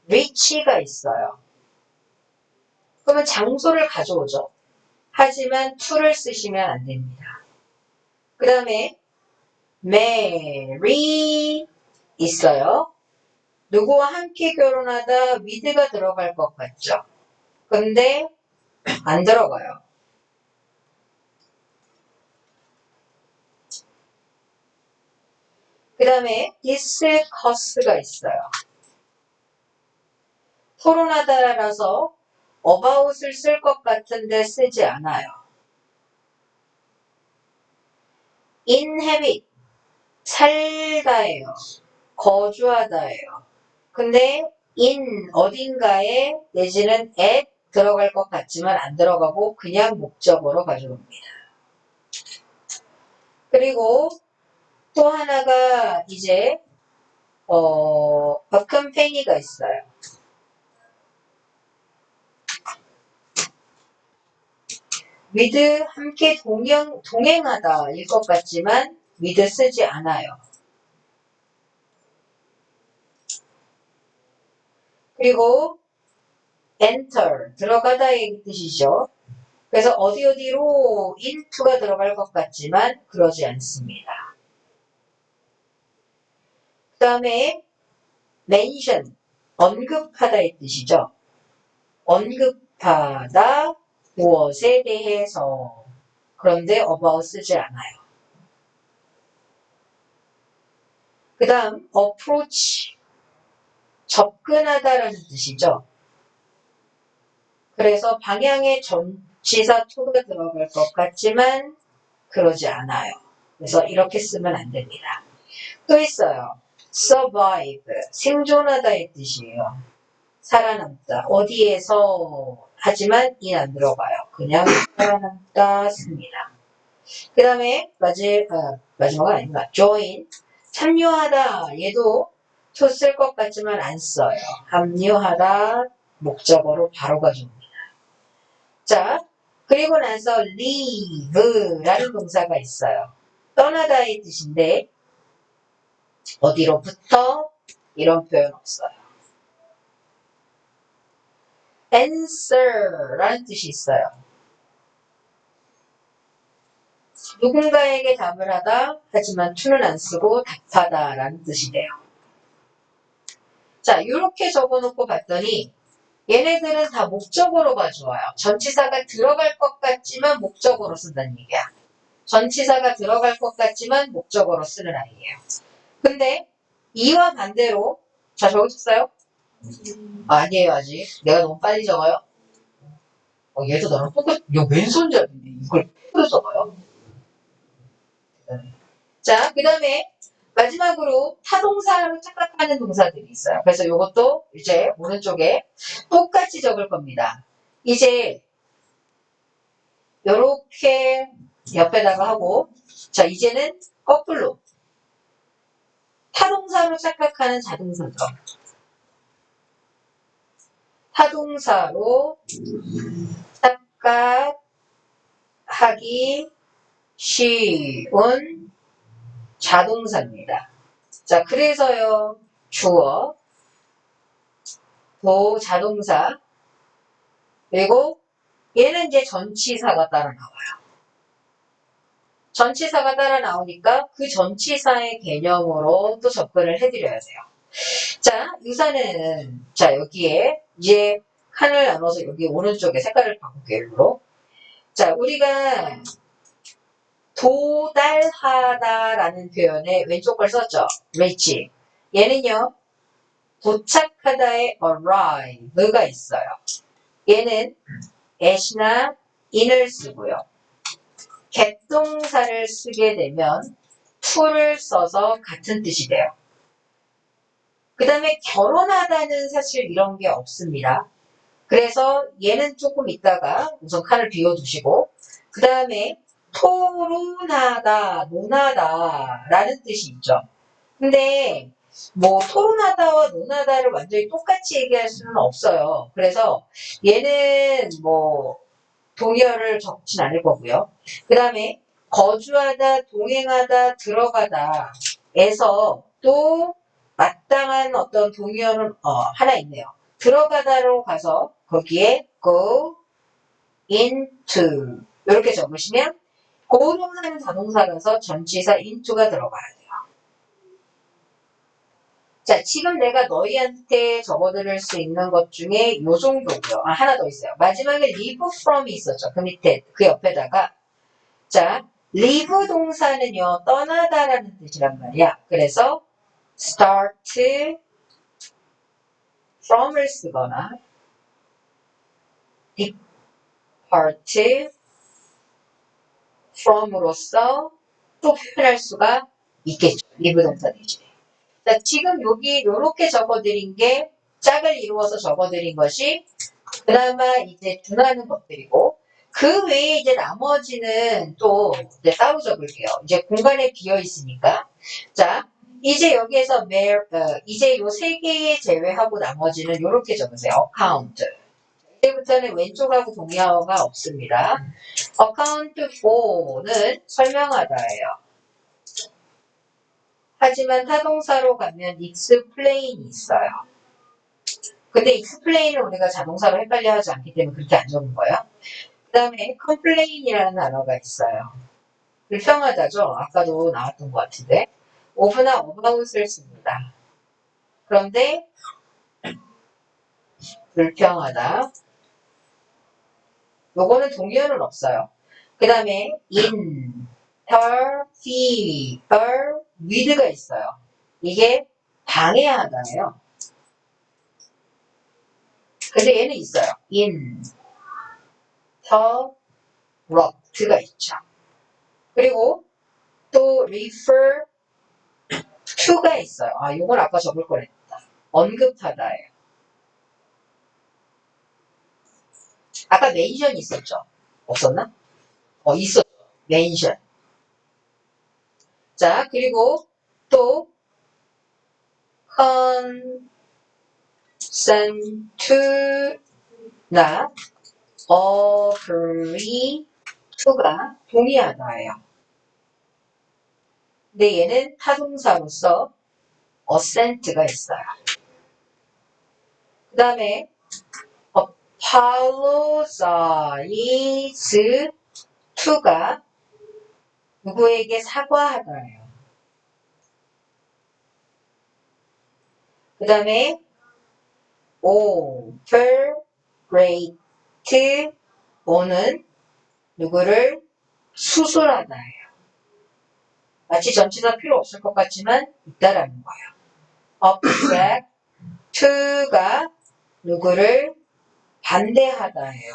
reach가 있어요. 그러면 장소를 가져오죠. 하지만 to를 쓰시면 안 됩니다. 그 다음에 marry 있어요. 누구와 함께 결혼하다 with가 들어갈 것 같죠. 근데 안 들어가요. 그 다음에 discuss가 있어요. 토론하다라서 about을 쓸 것 같은데 쓰지 않아요. inhabit 살다예요. 거주하다예요. 근데 in 어딘가에 내지는 at 들어갈 것 같지만 안 들어가고 그냥 목적으로 가져옵니다. 그리고 또 하나가 이제 accompany가 있어요. with 함께 동행하다 일 것 같지만 with 쓰지 않아요. 그리고 enter 들어가다의 뜻이죠. 그래서 어디로 into가 들어갈 것 같지만 그러지 않습니다. 그 다음에 mention 언급하다의 뜻이죠. 언급하다 무엇에 대해서 그런데 about 쓰지 않아요. 그 다음 approach 접근하다라는 뜻이죠. 그래서 방향에 전치사 to가 들어갈 것 같지만 그러지 않아요. 그래서 이렇게 쓰면 안 됩니다. 또 있어요. survive 생존하다의 뜻이에요. 살아남다. 어디에서 하지만 in 안 들어가요. 그냥 살아남다 씁니다. 그 다음에 마지막은 아닙니다. join 참여하다 얘도 to 쓸 것 같지만 안 써요. 합류하다 목적어로 바로 가져옵니다. 자, 그리고 나서 leave라는 동사가 있어요. 떠나다의 뜻인데 어디로부터 이런 표현 없어요. answer라는 뜻이 있어요. 누군가에게 답을 하다 하지만 to는 안 쓰고 답하다 라는 뜻이 돼요. 자, 이렇게 적어놓고 봤더니 얘네들은 다 목적어로 가져와요. 전치사가 들어갈 것 같지만 목적어로 쓴다는 얘기야. 전치사가 들어갈 것 같지만 목적어로 쓰는 아이예요. 근데 이와 반대로 자 적으셨어요? 아니에요 아직. 내가 너무 빨리 적어요. 얘도 나랑 똑같, 야, 왼손잡이인데 이걸 X로 써봐요. 자, 그 다음에 마지막으로 타동사로 착각하는 동사들이 있어요. 그래서 이것도 이제 오른쪽에 똑같이 적을 겁니다. 이제 요렇게 옆에다가 하고, 자, 이제는 거꾸로 타동사로 착각하는 자동사죠. 타동사로 착각하기 쉬운 자동사입니다. 자, 그래서요, 주어, 자동사, 그리고 얘는 이제 전치사가 따라 나와요. 전치사가 따라 나오니까 그 전치사의 개념으로 또 접근을 해드려야 돼요. 자, 유사는, 자, 여기에 이제 칸을 나눠서 여기 오른쪽에 색깔을 바꿀게요, 일부러. 자, 우리가 도달하다라는 표현에 왼쪽 걸 썼죠. reach. 얘는요, 도착하다의 arrive가 있어요. 얘는 at나 in을 쓰고요. 객동사를 쓰게 되면 to를 써서 같은 뜻이 돼요. 그 다음에 결혼하다는 사실 이런 게 없습니다. 그래서 얘는 조금 있다가 우선 칸을 비워두시고 그 다음에 토론하다, 논하다 라는 뜻이 있죠. 근데 뭐 토론하다와 논하다를 완전히 똑같이 얘기할 수는 없어요. 그래서 얘는 뭐 동의어를 적진 않을 거고요. 그 다음에 거주하다, 동행하다, 들어가다 에서 또 마땅한 어떤 동의어는 하나 있네요. 들어가다로 가서 거기에 go into 이렇게 적으시면 고동사는 자동사라서 전치사 into가 들어가야 돼요. 자, 지금 내가 너희한테 적어드릴 수 있는 것 중에 요 정도고요. 하나 더 있어요. 마지막에 live from이 있었죠. 그 밑에, 그 옆에다가. 자, live 동사는요, 떠나다라는 뜻이란 말이야. 그래서 start from을 쓰거나 depart from으로써 또 표현할 수가 있겠죠. live 동사 대신에. 자, 지금 여기 요렇게 적어드린 게 짝을 이루어서 적어드린 것이 그나마 이제 준하는 것들이고 그 외에 이제 나머지는 또 이제 따로 적을게요. 이제 공간에 비어 있으니까. 자, 이제 여기에서 이제 요 세 개의 제외하고 나머지는 요렇게 적으세요. account. 이제부터는 왼쪽하고 동의어가 없습니다. account for는 설명하다예요. 하지만 타동사로 가면 explain이 있어요. 근데 explain을 우리가 자동사로 헷갈려 하지 않기 때문에 그렇게 안 적은 거예요. 그 다음에 complain이라는 단어가 있어요. 불평하다죠? 아까도 나왔던 것 같은데. of나 about을 씁니다. 그런데 불평하다. 요거는 동의어는 없어요. 그 다음에 interfere with가 있어요. 이게 방해하다예요. 근데 얘는 있어요. interrupt가 있죠. 그리고 또 refer to가 있어요. 요건 아까 적을 거랬다. 언급하다예요. 아까 mention 있었죠? 없었나? 있었죠. mention. 자, 그리고 또 consent나 agree to가 동의하다예요. 근데 얘는 타동사로서 assent가 있어요. 그 다음에 apologize to가 누구에게 사과하다예요. 그 다음에 operate o는 누구를 수술하다예요. 마치 전치사 필요 없을 것 같지만 있다라는 거예요. object to가 누구를 반대하다예요.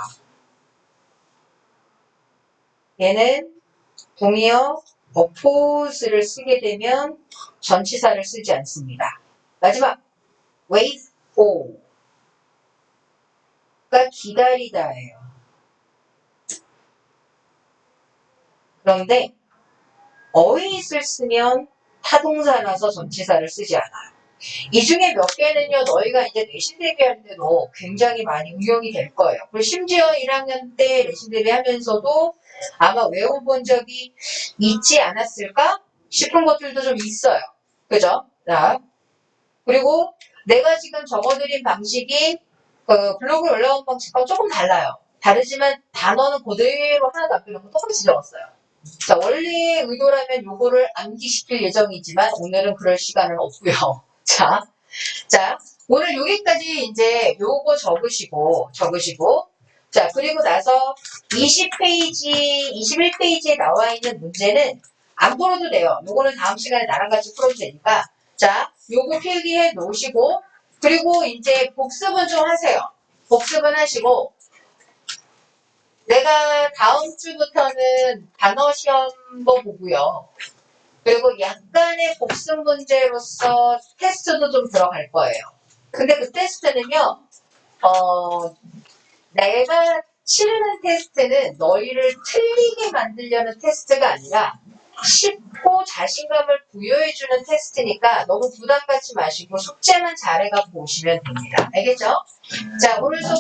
얘는 동의어 oppose를 쓰게 되면 전치사를 쓰지 않습니다. 마지막 wait for 가 기다리다예요. 그런데 awit을 쓰면 타동사라서 전치사를 쓰지 않아요. 이 중에 몇 개는요, 너희가 이제 내신 대비할 때도 굉장히 많이 응용이 될 거예요. 그리고 심지어 1학년 때 내신 대비 하면서도 아마 외워본 적이 있지 않았을까 싶은 것들도 좀 있어요. 그죠? 자, 그리고 내가 지금 적어드린 방식이 블로그에 올라온 방식하고 조금 달라요. 다르지만 단어는 그대로 하나 남겨놓고 똑같이 적었어요. 자, 원래 의도라면 요거를 암기시킬 예정이지만 오늘은 그럴 시간은 없고요. 자, 오늘 여기까지 이제 요거 적으시고, 자, 그리고 나서 20페이지, 21페이지에 나와 있는 문제는 안 풀어도 돼요. 요거는 다음 시간에 나랑 같이 풀어도 되니까. 자, 요거 필기해 놓으시고, 그리고 이제 복습은 좀 하세요. 복습은 하시고, 내가 다음 주부터는 단어 시험도 보고요. 그리고 약간의 복습 문제로서 테스트도 좀 들어갈 거예요. 근데 그 테스트는요, 내가 치르는 테스트는 너희를 틀리게 만들려는 테스트가 아니라 쉽고 자신감을 부여해주는 테스트니까 너무 부담 갖지 마시고 숙제만 잘해가 보시면 됩니다. 알겠죠? 자, 오늘 수업은